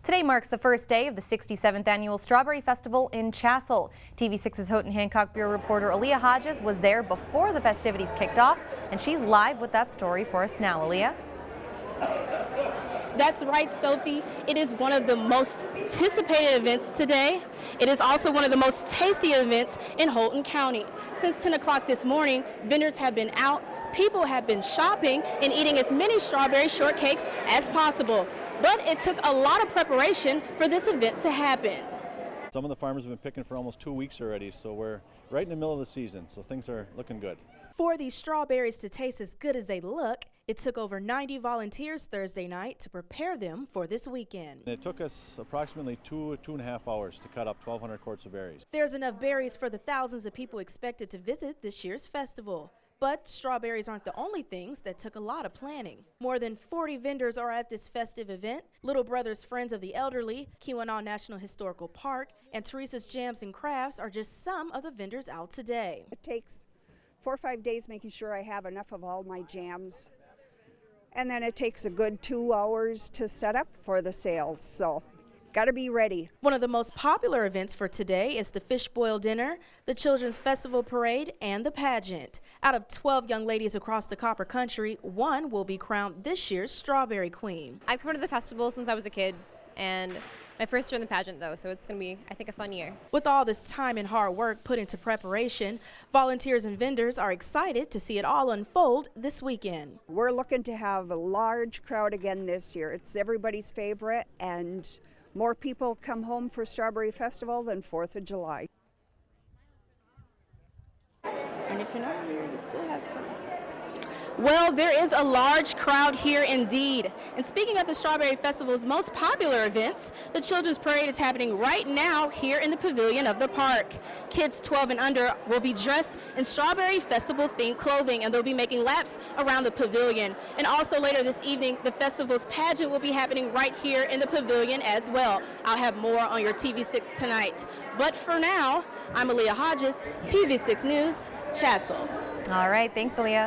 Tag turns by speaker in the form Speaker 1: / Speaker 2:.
Speaker 1: Today marks the first day of the 67th Annual Strawberry Festival in Chassel. TV6's Houghton Hancock Bureau reporter Aaliyah Hodges was there before the festivities kicked off, and she's live with that story for us now. Aaliyah?
Speaker 2: That's right, Sophie. It is one of the most anticipated events today. It is also one of the most tasty events in Houghton County. Since 10 o'clock this morning, vendors have been out, people have been shopping and eating as many strawberry shortcakes as possible. But it took a lot of preparation for this event to happen.
Speaker 3: Some of the farmers have been picking for almost 2 weeks already, so we're right in the middle of the season, so things are looking good.
Speaker 2: For these strawberries to taste as good as they look, it took over 90 volunteers Thursday night to prepare them for this weekend.
Speaker 3: And it took us approximately 2.5 hours to cut up 1,200 quarts of berries.
Speaker 2: There's enough berries for the thousands of people expected to visit this year's festival. But strawberries aren't the only things that took a lot of planning. More than 40 vendors are at this festive event. Little Brothers Friends of the Elderly, Keweenaw National Historical Park, and Teresa's Jams and Crafts are just some of the vendors out today.
Speaker 4: It takes 4 or 5 days making sure I have enough of all my jams. And then it takes a good 2 hours to set up for the sales, so got to be ready.
Speaker 2: One of the most popular events for today is the Fish Boil Dinner, the Children's Festival Parade, and the pageant. Out of 12 young ladies across the Copper Country, one will be crowned this year's Strawberry Queen.
Speaker 5: I've come to the festival since I was a kid, and my first year in the pageant though, so it's going to be, I think, a fun year.
Speaker 2: With all this time and hard work put into preparation, volunteers and vendors are excited to see it all unfold this weekend.
Speaker 4: We're looking to have a large crowd again this year. It's everybody's favorite, and more people come home for Strawberry Festival than 4th of July.
Speaker 2: And if you're not here, you still have time. Well, there is a large crowd here indeed. And speaking of the Strawberry Festival's most popular events, the Children's Parade is happening right now here in the pavilion of the park. Kids 12 and under will be dressed in Strawberry Festival themed clothing, and they'll be making laps around the pavilion. And also later this evening, the festival's pageant will be happening right here in the pavilion as well. I'll have more on your TV6 tonight. But for now, I'm Aaliyah Hodges, TV6 News, Chassel.
Speaker 1: All right, thanks, Aaliyah.